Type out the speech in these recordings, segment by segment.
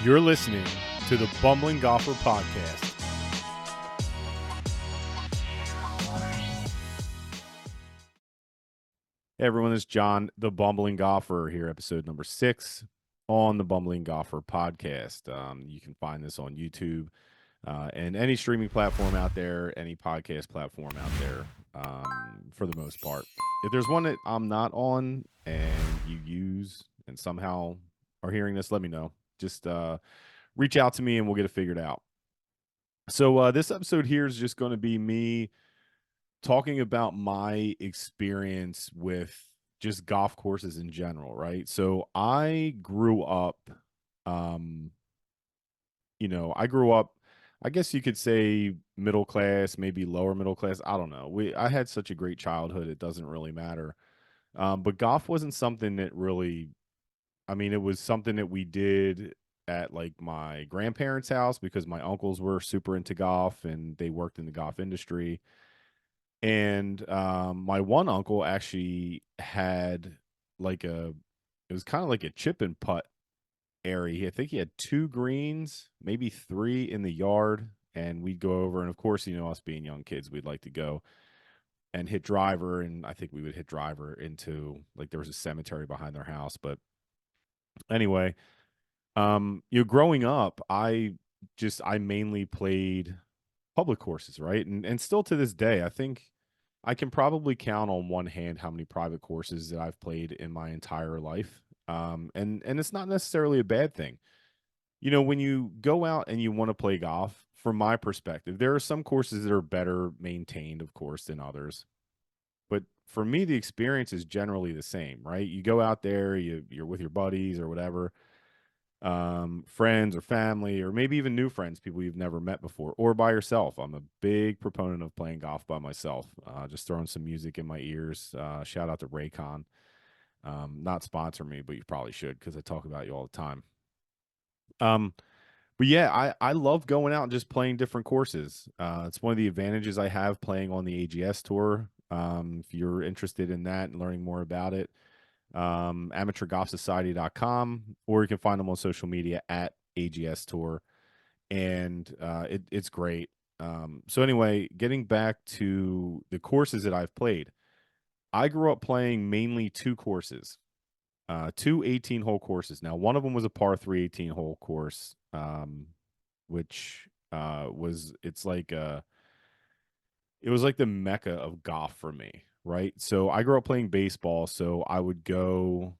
You're listening to the Bumbling Golfer Podcast. Hey everyone, it's John, the Bumbling Golfer, here, episode number 6 on the Bumbling Golfer Podcast. You can find this on YouTube and any streaming platform out there, any podcast platform out there, for the most part. If there's one that I'm not on and you use and somehow are hearing this, let me know. Just reach out to me and we'll get it figured out. So this episode here is just going to be me talking about my experience with just golf courses in general, right? So I grew up, I guess you could say middle class, maybe lower middle class. I don't know. I had such a great childhood. It doesn't really matter. But golf wasn't something that really, it was something that we did at like my grandparents' house because my uncles were super into golf and they worked in the golf industry. And my one uncle actually had it was kind of like a chip and putt area. I think he had 2 greens, maybe 3 in the yard. And we'd go over. And of course, us being young kids, we'd like to go and hit driver. And I think we would hit driver into there was a cemetery behind their house. But anyway, growing up, I mainly played public courses, right? And still to this day, I think I can probably count on one hand how many private courses that I've played in my entire life. And it's not necessarily a bad thing. When you go out and you want to play golf, from my perspective, there are some courses that are better maintained, of course, than others. But for me, the experience is generally the same, right? You go out there, you're with your buddies or whatever, friends or family, or maybe even new friends, people you've never met before, or by yourself. I'm a big proponent of playing golf by myself, just throwing some music in my ears. Shout out to Raycon. Not sponsor me, but you probably should because I talk about you all the time. But yeah, I love going out and just playing different courses. It's one of the advantages I have playing on the AGS tour. If you're interested in that and learning more about it, amateurgolfsociety.com, or you can find them on social media at AGS Tour, and it's great. So anyway, getting back to the courses that I've played, I grew up playing mainly 2 courses, 2 18-hole courses. Now, one of them was a par 3 18-hole course, which it was like the mecca of golf for me, right? So I grew up playing baseball, so I would go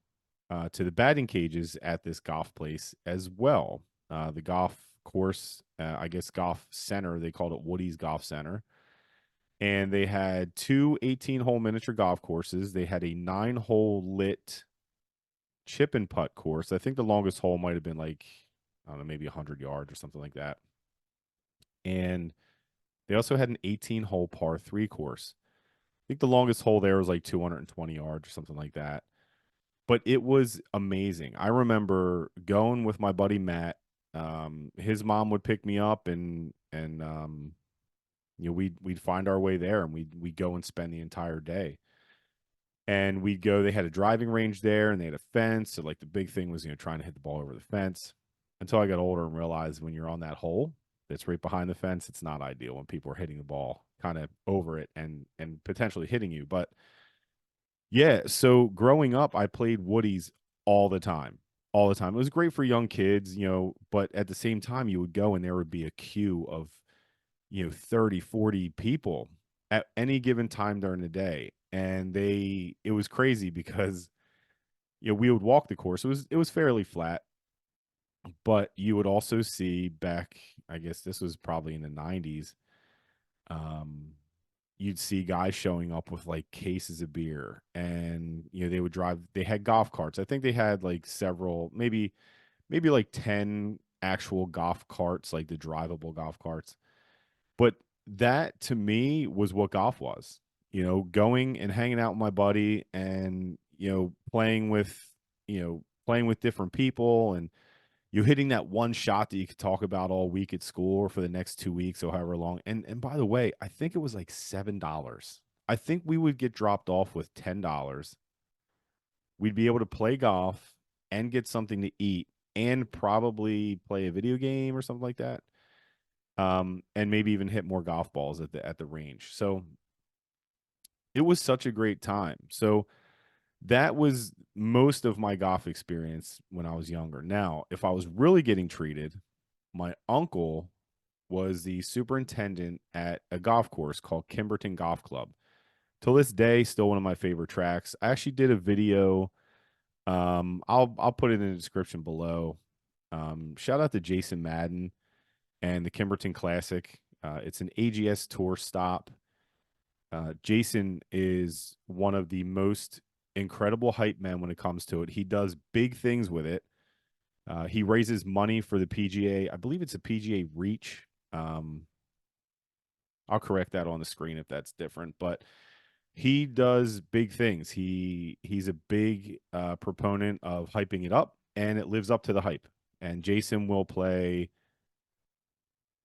to the batting cages at this golf place as well. The golf course, I guess golf center, they called it Woody's Golf Center. And they had 2 18-hole miniature golf courses. They had a 9-hole lit chip and putt course. I think the longest hole might have been I don't know, maybe 100 yards or something like that. And they also had an 18-hole par 3 course. I think the longest hole there was like 220 yards or something like that. But it was amazing. I remember going with my buddy Matt. His mom would pick me up, and we'd find our way there, and we'd go and spend the entire day. And we'd go. They had a driving range there, and they had a fence. So the big thing was trying to hit the ball over the fence. Until I got older and realized when you're on that hole that's right behind the fence, it's not ideal when people are hitting the ball kind of over it and potentially hitting you. But yeah, so growing up, I played Woodies all the time. All the time. It was great for young kids, but at the same time, you would go and there would be a queue of, 30, 40 people at any given time during the day. And it was crazy because, we would walk the course. It was fairly flat, but you would also see back, I guess this was probably in the 90s, you'd see guys showing up with cases of beer, and they had golf carts. I think they had several, maybe 10 actual golf carts, like the drivable golf carts. But that to me was what golf was, going and hanging out with my buddy and playing with different people, and you hitting that one shot that you could talk about all week at school or for the next 2 weeks or however long. And by the way, I think it was like $7. I think we would get dropped off with $10. We'd be able to play golf and get something to eat and probably play a video game or something like that. And maybe even hit more golf balls at the range. So it was such a great time. So that was most of my golf experience when I was younger. Now, if I was really getting treated, my uncle was the superintendent at a golf course called Kimberton Golf Club. Till this day, still one of my favorite tracks. I actually did a video. I'll put it in the description below. Shout out to Jason Madden and the Kimberton Classic. It's an AGS tour stop. Jason is one of the most incredible hype men when it comes to it. He does big things with it. He raises money for the PGA. I believe it's a PGA Reach. Um, I'll correct that on the screen if that's different, but he does big things. He's a big proponent of hyping it up, and it lives up to the hype. And Jason will play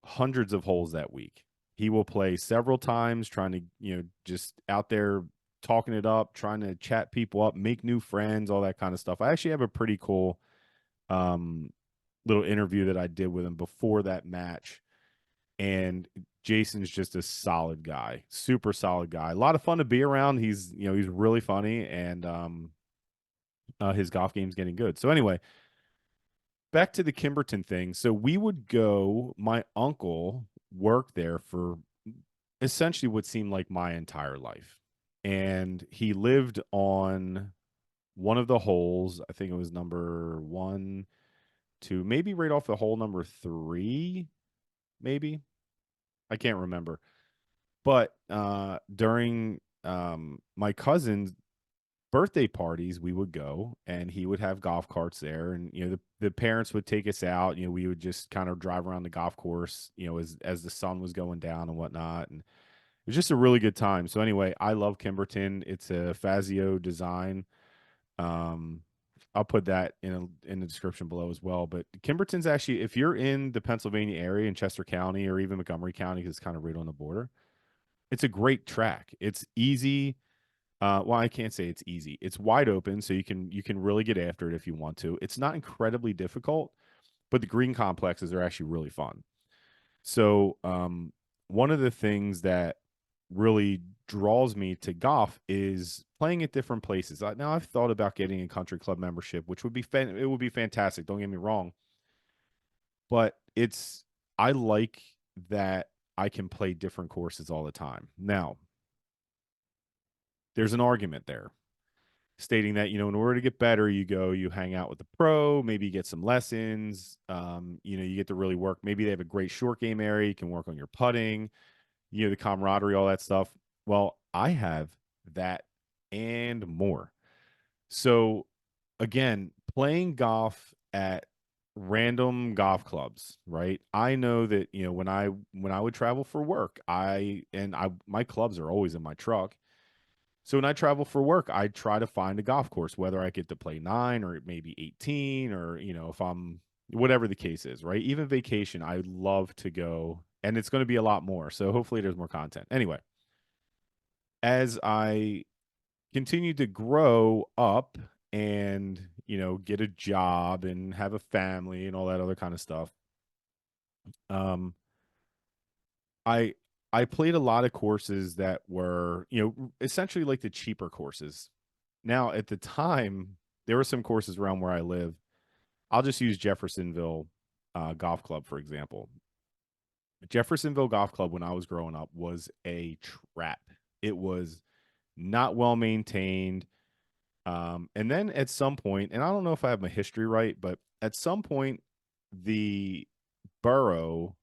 hundreds of holes that week. He will play several times, trying to just out there talking it up, trying to chat people up, make new friends, all that kind of stuff. I actually have a pretty cool um, little interview that I did with him before that match, and Jason's just a solid guy, super solid guy. A lot of fun to be around. He's really funny, and his golf game's getting good. So anyway, back to the Kimberton thing. So we would go. My uncle worked there for essentially what seemed like my entire life, and he lived on one of the holes. I think it was number one, two, maybe right off the hole number three, maybe I can't remember. But during my cousin's birthday parties, we would go, and he would have golf carts there, and the parents would take us out. We would just kind of drive around the golf course, as the sun was going down and whatnot, and it was just a really good time. So anyway, I love Kimberton. It's a Fazio design. Um, I'll put that in the description below as well. But Kimberton's actually, if you're in the Pennsylvania area in Chester County or even Montgomery County, because it's kind of right on the border, it's a great track. It's easy. Well, I can't say it's easy. It's wide open, so you can really get after it if you want to. It's not incredibly difficult, but the green complexes are actually really fun. So, one of the things that really draws me to golf is playing at different places. Now, I've thought about getting a country club membership, which would be it would be fantastic. Don't get me wrong, but I like that I can play different courses all the time. Now, there's an argument there stating that in order to get better, you hang out with the pro, maybe you get some lessons, you get to really work. Maybe they have a great short game area, you can work on your putting, the camaraderie, all that stuff. Well, I have that and more. So again, playing golf at random golf clubs, right? I know that when I would travel for work, my clubs are always in my truck. So when I travel for work, I try to find a golf course, whether I get to play 9 or maybe 18, or if I'm whatever the case is, right? Even vacation, I love to go, and it's going to be a lot more. So hopefully there's more content. Anyway, as I continue to grow up and get a job and have a family and all that other kind of stuff, um, I I played a lot of courses that were essentially like the cheaper courses. Now, at the time, there were some courses around where I live. I'll just use Jeffersonville Golf Club, for example. Jeffersonville Golf Club, when I was growing up, was a trap. It was not well maintained. And then at some point, and I don't know if I have my history right, but at some point, the borough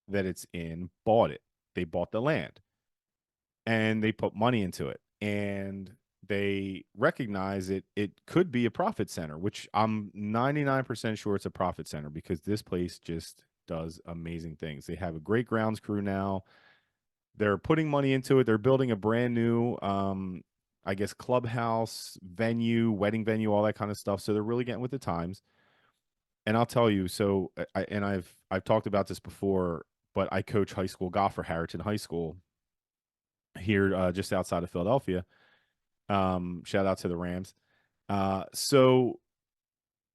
that it's in bought it. They bought the land and they put money into it. And they recognize it could be a profit center, which I'm 99% sure it's a profit center because this place just does amazing things. They have a great grounds crew now. They're putting money into it. They're building a brand new I guess clubhouse, venue, wedding venue, all that kind of stuff. So they're really getting with the times. And I'll tell you, so I've talked about this before, but I coach high school golf for Harrington High School here just outside of Philadelphia. Shout out to the Rams. So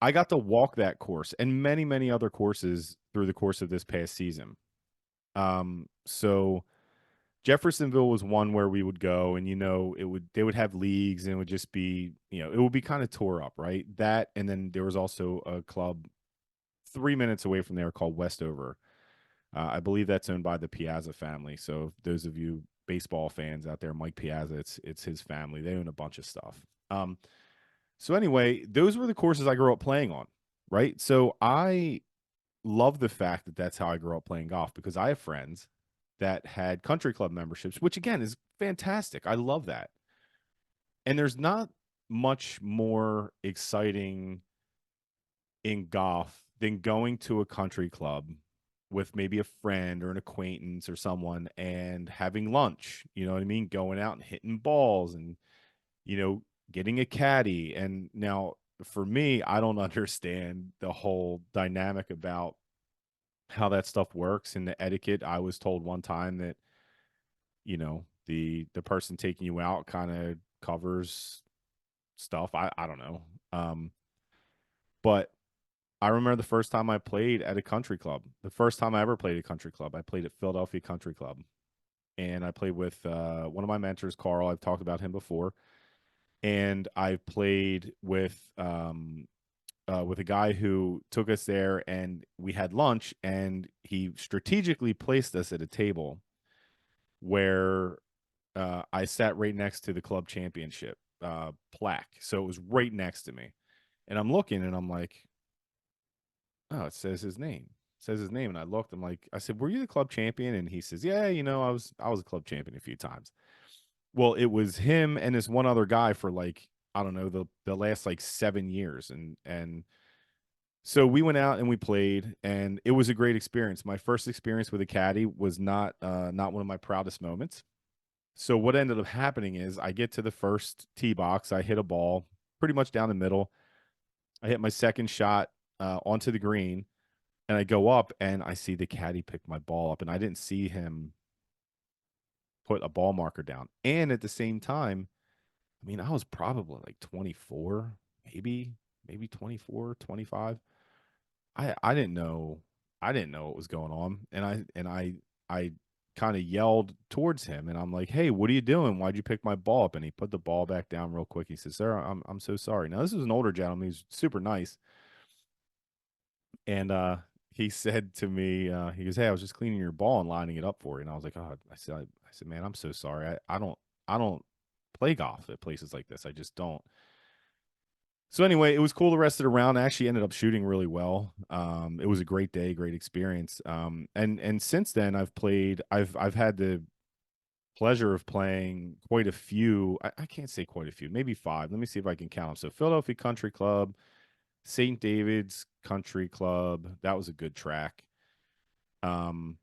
I got to walk that course and many, many other courses through the course of this past season. So Jeffersonville was one where we would go, and they would have leagues, and it would just be, it would be kind of tore up, right? That, and then there was also a club 3 minutes away from there called Westover. I believe that's owned by the Piazza family. So those of you baseball fans out there, Mike Piazza, it's his family. They own a bunch of stuff. Um, so anyway, those were the courses I grew up playing on, right? So I love the fact that that's how I grew up playing golf, because I have friends that had country club memberships, which again is fantastic. I love that. And there's not much more exciting in golf than going to a country club with maybe a friend or an acquaintance or someone and having lunch, you know what I mean? Going out and hitting balls and, you know, getting a caddy. And now for me, I don't understand the whole dynamic about how that stuff works and the etiquette. I was told one time that, the person taking you out kind of covers stuff. I don't know. But I remember the first time I played at a country club. The first time I ever played at a country club, I played at Philadelphia Country Club, and I played with one of my mentors, Carl. I've talked about him before, and I played with a guy who took us there, and we had lunch, and he strategically placed us at a table where I sat right next to the club championship plaque, so it was right next to me, and I'm looking, and I'm like, oh, it says his name. It says his name. And I looked, I said, were you the club champion? And he says, yeah, I was a club champion a few times. Well, it was him and this one other guy for like, I don't know, the last like 7 years. And so we went out and we played, and it was a great experience. My first experience with a caddy was not one of my proudest moments. So what ended up happening is I get to the first tee box, I hit a ball pretty much down the middle. I hit my second shot onto the green, and I go up and I see the caddy pick my ball up, and I didn't see him put a ball marker down. And at the same time, I mean, I was probably like 24, maybe 24, 25. I didn't know what was going on. And I kind of yelled towards him, and I'm like, "Hey, what are you doing? Why'd you pick my ball up?" And he put the ball back down real quick. He says, "Sir, I'm so sorry." Now, this was an older gentleman. He's super nice. And he said to me, he goes, "Hey, I was just cleaning your ball and lining it up for you." And I was like, "Oh," I said, "Man, I'm so sorry. I don't play golf at places like this. I just don't." So anyway, it was cool the rest of the round. I actually ended up shooting really well. It was a great day, great experience. And since then, I've had the pleasure of playing quite a few. I can't say quite a few, maybe five. Let me see if I can count them. So Philadelphia Country Club, St. David's Country Club. That was a good track. Um,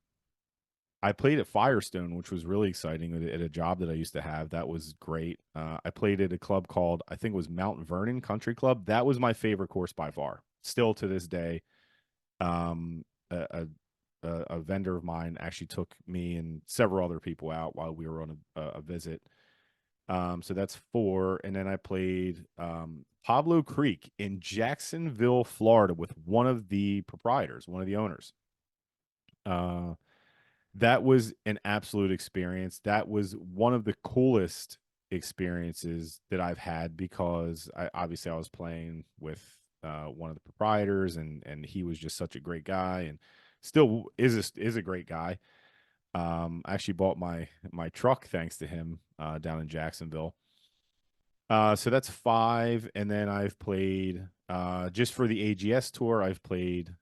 I played at Firestone, which was really exciting at a job that I used to have. That was great. I played at a club called, I think it was Mount Vernon Country Club. That was my favorite course by far. Still to this day, um, a, a vendor of mine actually took me and several other people out while we were on a visit. So that's four. And then I played Pablo Creek in Jacksonville, Florida, with one of the proprietors, one of the owners. Uh, that was an absolute experience. That was one of the coolest experiences that I've had, because obviously I was playing with one of the proprietors, and he was just such a great guy, and still is a great guy. I actually bought my truck thanks to him down in Jacksonville. So that's five, and then I've played just for the AGS tour. I've played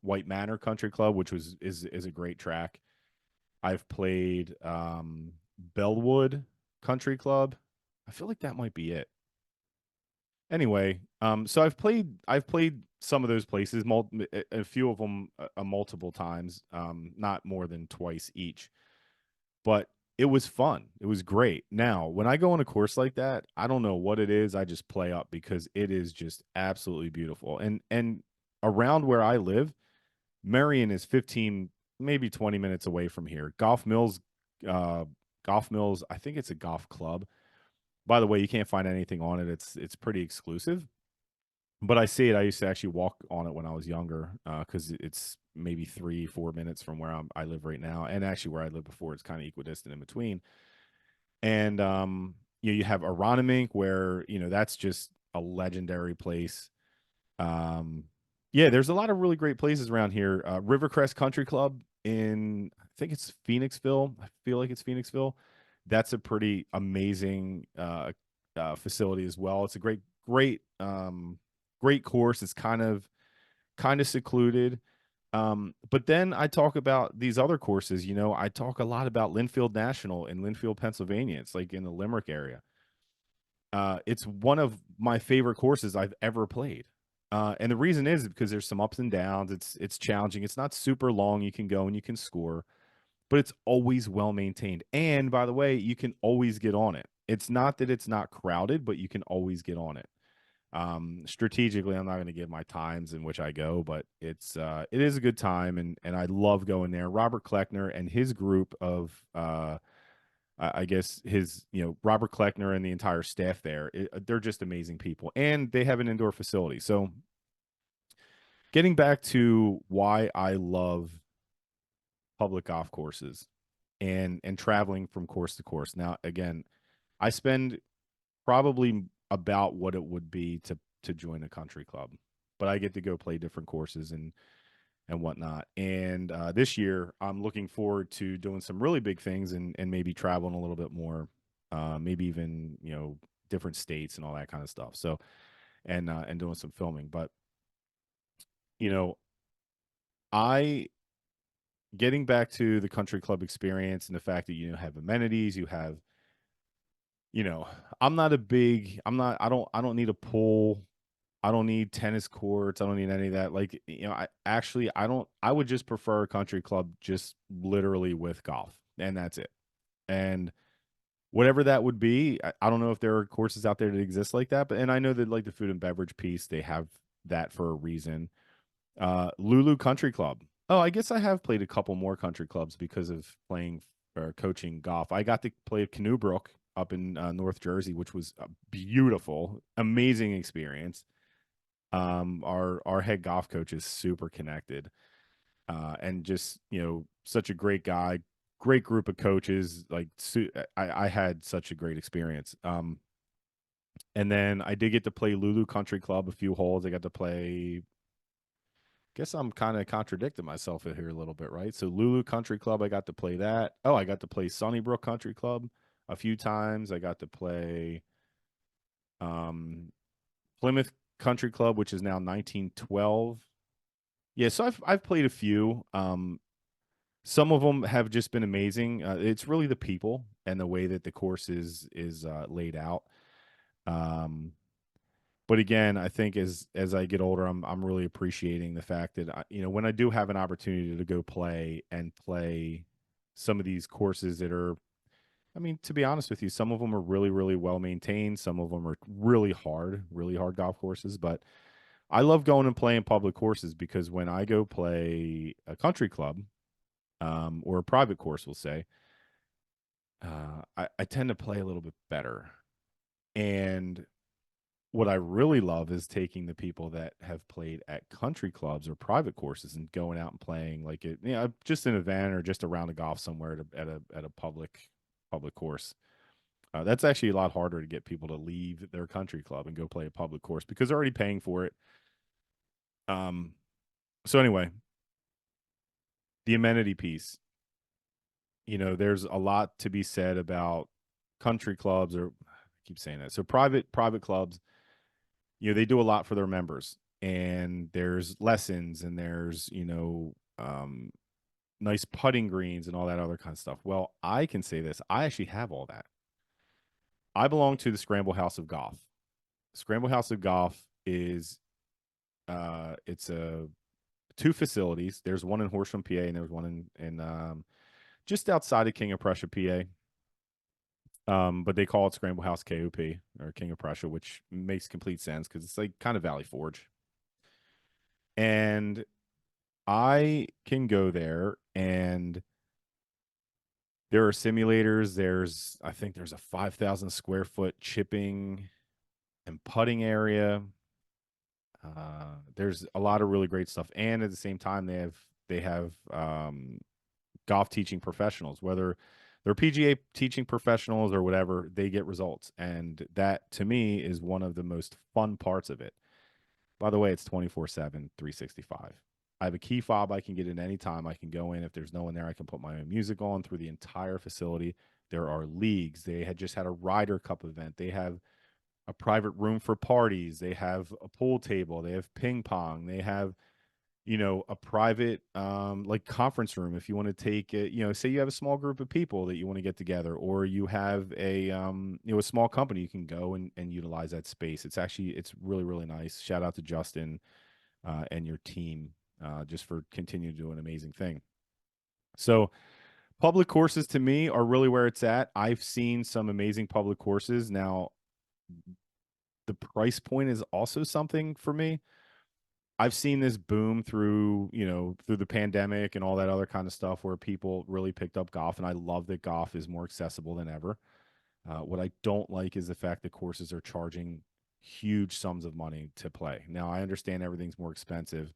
White Manor Country Club, which is a great track. I've played Bellwood Country Club. I feel like that might be it. Anyway, so I've played some of those places, a few of them multiple times, not more than twice each. But it was fun. It was great. Now, when I go on a course like that, I don't know what it is. I just play up because it is just absolutely beautiful. And around where I live, Marion is 15, maybe 20 minutes away from here. Uh, Golf Mills, I think it's a golf club. By the way, you can't find anything on it. It's pretty exclusive. but I see it. I used to actually walk on it when I was younger, because it's maybe 3, 4 minutes from where I live right now, and actually where I lived before. It's kind of equidistant in between. And you have Aronimink, where that's just a legendary place. Um, yeah, there's a lot of really great places around here. Rivercrest Country Club in, I think it's Phoenixville. I feel like it's Phoenixville. That's a pretty amazing facility as well. It's a great course. It's kind of secluded. But then I talk about these other courses. I talk a lot about Linfield National in Linfield, Pennsylvania. It's like in the Limerick area. It's one of my favorite courses I've ever played. And the reason is because there's some ups and downs. It's challenging. It's not super long. You can go and you can score, but it's always well maintained. And by the way, you can always get on it. It's not that it's not crowded, but you can always get on it. Strategically, I'm not going to give my times in which I go, but it is a good time, and I love going there. Robert Kleckner and his group of I guess his, Robert Kleckner and the entire staff there, they're just amazing people, and they have an indoor facility. So, getting back to why I love public golf courses and traveling from course to course. Now, again, I spend probably about what it would be to join a country club, but I get to go play different courses and whatnot. And this year, I'm looking forward to doing some really big things and maybe traveling a little bit more, maybe even different states and all that kind of stuff. So and doing some filming. But you know, I getting back to the country club experience and the fact that have amenities, you have you know, I'm not a big, I'm not, I don't need a pool. I don't need tennis courts. I don't need any of that. Like, I don't, I would just prefer a country club just literally with golf, and that's it. And whatever that would be, I don't know if there are courses out there that exist like that, but, and I know that like the food and beverage piece, they have that for a reason. Lulu Country Club. Oh, I guess I have played a couple more country clubs because of playing or coaching golf. I got to play Canoe Brook up in North Jersey, which was a beautiful, amazing experience. Our head golf coach is super connected, and just such a great guy, great group of coaches. Like I had such a great experience. And then I did get to play Lulu Country Club a few holes. I got to play. Guess I'm kind of contradicting myself here a little bit, right? So Lulu Country Club, I got to play that. Oh, I got to play Sunnybrook Country Club a few times. I got to play um, Plymouth Country Club, which is now 1912. Yeah, so I've played a few. Some of them have just been amazing. It's really the people and the way that the course is laid out. Um, but again, I think as I get older, I'm really appreciating the fact that when I do have an opportunity to go play some of these courses that are, I mean, to be honest with you, some of them are really really well maintained. Some of them are really hard golf courses. But I love going and playing public courses because when I go play a country club, or a private course, we'll say, I tend to play a little bit better. And what I really love is taking the people that have played at country clubs or private courses and going out and playing like it, just an event or just a round of golf somewhere at a public course. That's actually a lot harder to get people to leave their country club and go play a public course because they're already paying for it. Um, so anyway, the amenity piece. There's a lot to be said about country clubs, or I keep saying that. So private clubs, they do a lot for their members, and there's lessons, and there's nice putting greens and all that other kind of stuff. Well, I can say this: I actually have all that. I belong to the Scramble House of Golf. Scramble House of Golf is it's a two facilities. There's one in Horsham, PA, and there's one in just outside of King of Prussia, PA. But they call it Scramble House KOP or King of Prussia, which makes complete sense because it's like kind of Valley Forge. And I can go there and there are simulators. I think there's a 5,000 square foot chipping and putting area. There's a lot of really great stuff, and at the same time, they have golf teaching professionals, whether they're PGA teaching professionals or whatever, they get results, and that to me is one of the most fun parts of it. By the way, it's 24/7, 365. I have a key fob I can get in anytime. I can go in. If there's no one there, I can put my own music on through the entire facility. There are leagues. They had just had a Ryder Cup event. They have a private room for parties. They have a pool table. They have ping pong. They have, a private like conference room if you want to take it, say you have a small group of people that you want to get together, or you have a small company, you can go and utilize that space. It's really, really nice. Shout out to Justin and your team just for continuing to do an amazing thing. So public courses to me are really where it's at. I've seen some amazing public courses. Now, the price point is also something for me. I've seen this boom through, through the pandemic and all that other kind of stuff where people really picked up golf. And I love that golf is more accessible than ever. What I don't like is the fact that courses are charging huge sums of money to play. Now, I understand everything's more expensive,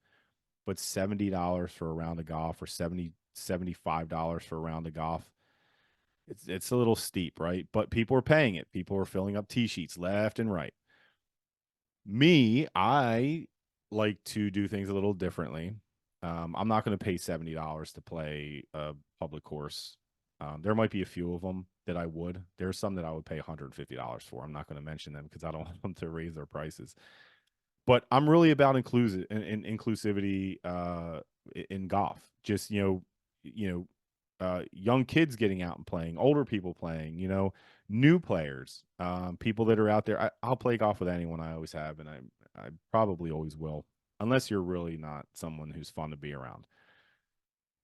but $70 for a round of golf, or $75 for a round of golf, it's a little steep, right? But people are paying it. People are filling up tee sheets left and right. Me, I like to do things a little differently. I'm not going to pay $70 to play a public course. There might be a few of them that I would. There's some that I would pay $150 for. I'm not going to mention them because I don't want them to raise their prices. But I'm really about inclusivity in golf. Just young kids getting out and playing, older people playing, new players, people that are out there. I'll play golf with anyone. I always have, and I probably always will, unless you're really not someone who's fun to be around.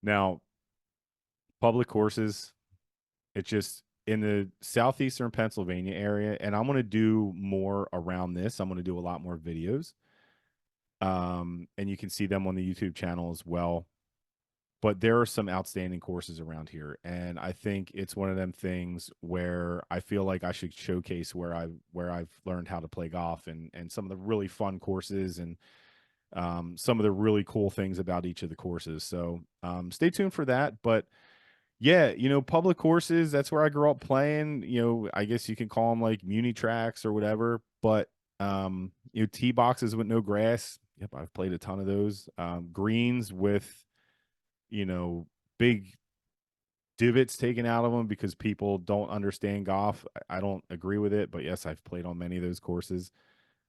Now, public courses, it's just in the southeastern Pennsylvania area, and I'm going to do more around this. I'm going to do a lot more videos, and you can see them on the YouTube channel as well. But there are some outstanding courses around here, and I think it's one of them things where I feel like I should showcase where I've learned how to play golf, and some of the really fun courses, and some of the really cool things about each of the courses. So stay tuned for that. But yeah, public courses, that's where I grew up playing. I guess you can call them like muni tracks or whatever. But tee boxes with no grass. Yep, I've played a ton of those. Greens with you know, big divots taken out of them because people don't understand golf. I don't agree with it, but yes, I've played on many of those courses.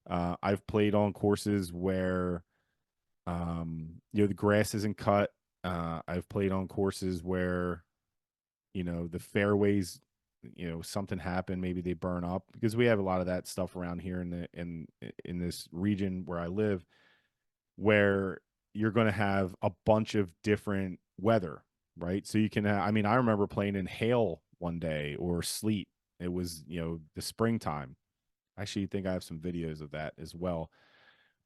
I've played on courses where, the grass isn't cut. I've played on courses where, the fairways, something happened, maybe they burn up, because we have a lot of that stuff around here in this region where I live, where you're going to have a bunch of different weather, right? So you can, I mean, I remember playing in hail one day or sleet. It was, the springtime. I actually think I have some videos of that as well.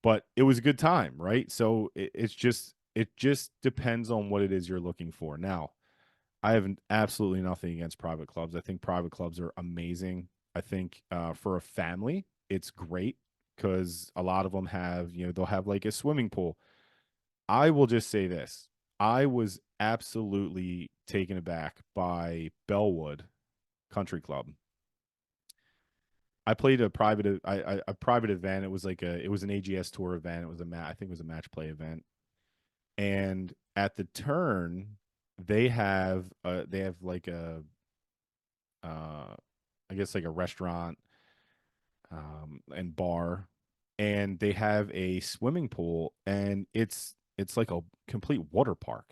But it was a good time, right? So it just depends on what it is you're looking for. Now, I have absolutely nothing against private clubs. I think private clubs are amazing. I think for a family, it's great because a lot of them have, they'll have like a swimming pool. I will just say this. I was absolutely taken aback by Bellwood Country Club. I played a private event. It was like it was an AGS tour event. It was I think it was a match play event. And at the turn, they have like a uh I guess like a restaurant and bar, and they have a swimming pool, and it's like a complete water park.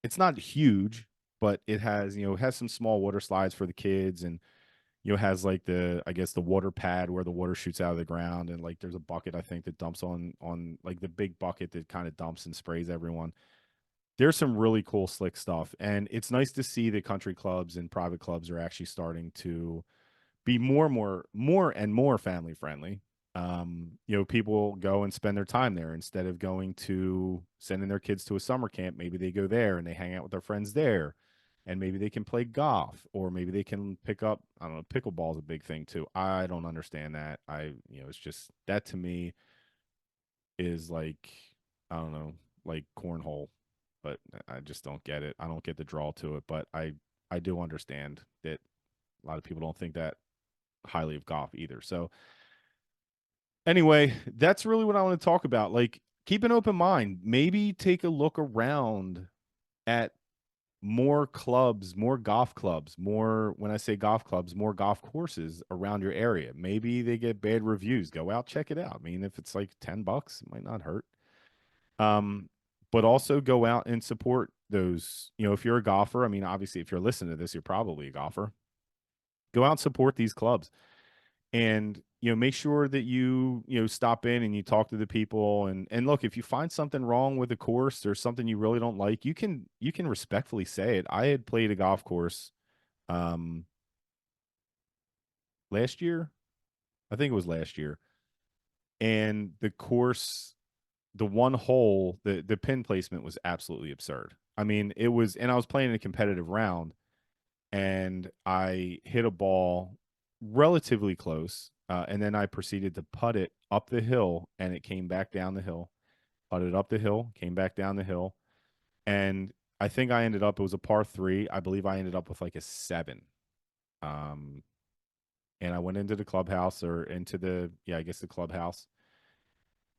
It's not huge, but it has some small water slides for the kids, and has like the, I guess, the water pad where the water shoots out of the ground, and like there's a bucket I think that dumps on like the big bucket that kind of dumps and sprays everyone. There's some really cool slick stuff, and it's nice to see that country clubs and private clubs are actually starting to be more family friendly. People go and spend their time there instead of going to sending their kids to a summer camp. Maybe they go there and they hang out with their friends there, and maybe they can play golf, or maybe they can pick up, I don't know, pickleball is a big thing too. I don't understand that. It's just that to me. is like, I don't know, like cornhole, but I just don't get it. I don't get the draw to it, but I do understand that a lot of people don't think that highly of golf either. So anyway, that's really what I want to talk about. Like, keep an open mind. Maybe take a look around at more clubs, more golf clubs, more, when I say golf clubs, more golf courses around your area. Maybe they get bad reviews. Go out, check it out. I mean, if it's like $10, it might not hurt. Um, but also go out and support those. You know, if you're a golfer, I mean, obviously, if you're listening to this, you're probably a golfer. Go out and support these clubs, and make sure that you stop in and you talk to the people. And look, if you find something wrong with the course or something you really don't like, you can respectfully say it. I had played a golf course um last year. I think it was last year, and the course, the one hole, the pin placement was absolutely absurd. I mean, it was, and I was playing a competitive round, and I hit a ball relatively close, and then I proceeded to putt it up the hill, and it came back down the hill. Putted up the hill, came back down the hill, and I think I ended up. It was a par three. I believe I ended up with like a seven. Um, and I went into the clubhouse, or into the, yeah, I guess the clubhouse,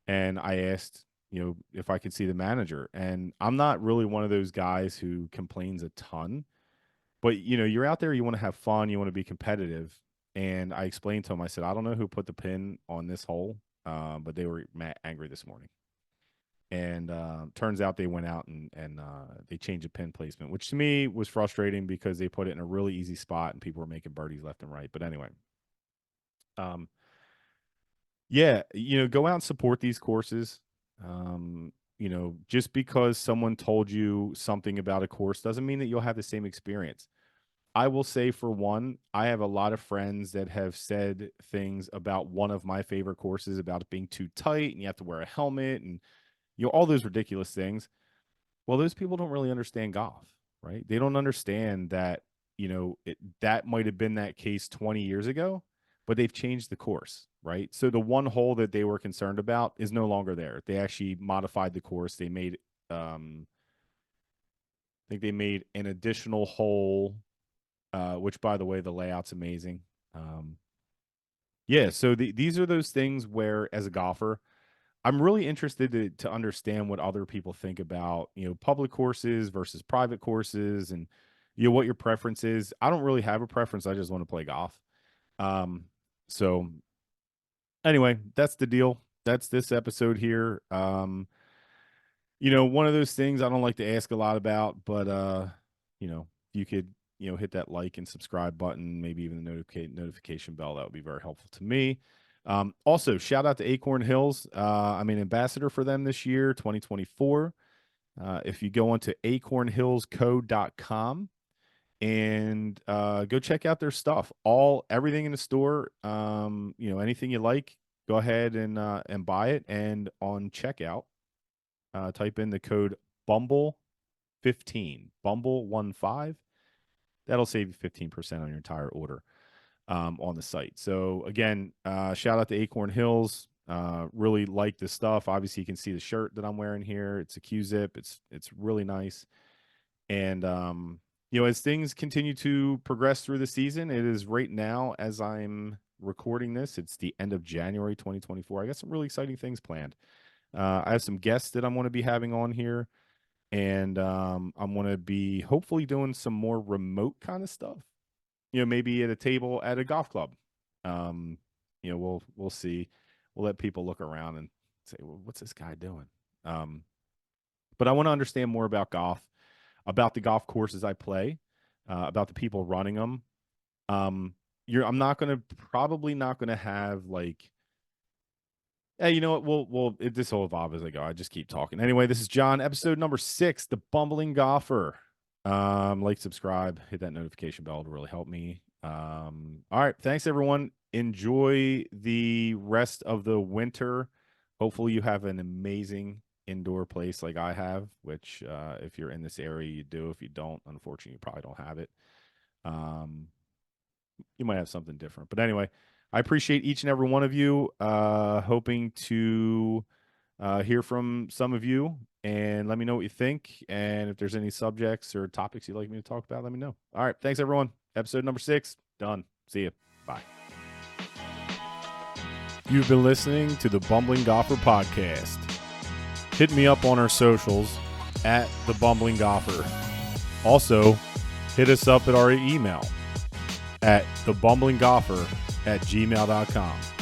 and I asked, if I could see the manager. And I'm not really one of those guys who complains a ton, but you're out there, you want to have fun, you want to be competitive. And I explained to him, I said, I don't know who put the pin on this hole, but they were angry this morning. And turns out they went out and they changed the pin placement, which to me was frustrating because they put it in a really easy spot and people were making birdies left and right. But anyway, um, yeah, go out and support these courses. Just because someone told you something about a course doesn't mean that you'll have the same experience. I will say, for one, I have a lot of friends that have said things about one of my favorite courses about it being too tight and you have to wear a helmet and all those ridiculous things. Well, those people don't really understand golf, right? They don't understand that, that might have been that case 20 years ago, but they've changed the course, right? So the one hole that they were concerned about is no longer there. They actually modified the course. They made, I think they made an additional hole, which, by the way, the layout's amazing. Um, yeah, so these are those things where, as a golfer, I'm really interested to understand what other people think about, public courses versus private courses, and what your preference is. I don't really have a preference. I just want to play golf. Um, so anyway, that's the deal. That's this episode here. One of those things I don't like to ask a lot about, but if you could, hit that like and subscribe button, maybe even the notification bell, that would be very helpful to me. Also, shout out to Acorn Hills. I'm an ambassador for them this year, 2024. If you go onto acornhillsco.com and go check out their stuff, everything in the store, anything you like, go ahead and buy it. And on checkout, type in the code Bumble15, Bumble15. That'll save you 15% on your entire order on the site. So again, shout out to Acorn Hills. Really like this stuff. Obviously, you can see the shirt that I'm wearing here. It's a Q-zip. It's really nice. And as things continue to progress through the season, it is right now, as I'm recording this, it's the end of January 2024. I got some really exciting things planned. I have some guests that I'm going to be having on here, and I'm going to be hopefully doing some more remote kind of stuff. Maybe at a table at a golf club. Um, we'll see. We'll let people look around and say, well, what's this guy doing? Um, but I want to understand more about golf, about the golf courses I play, about the people running them. I'm not going to, probably not going to have like, hey, you know what? This will evolve as I go. I just keep talking. Anyway, this is John, episode number 6, The Bumbling Golfer. Like, subscribe, hit that notification bell to really help me. All right. Thanks, everyone. Enjoy the rest of the winter. Hopefully, you have an amazing indoor place like I have, which, if you're in this area, you do. If you don't, unfortunately, you probably don't have it. Um, you might have something different. But anyway, I appreciate each and every one of you. Hoping to hear from some of you and let me know what you think. And if there's any subjects or topics you'd like me to talk about, let me know. All right. Thanks, everyone. Episode number 6. Done. See you. Bye. You've been listening to the Bumbling Golfer Podcast. Hit me up on our socials at the Bumbling Golfer. Also, hit us up at our email at thebumblingolfer@gmail.com.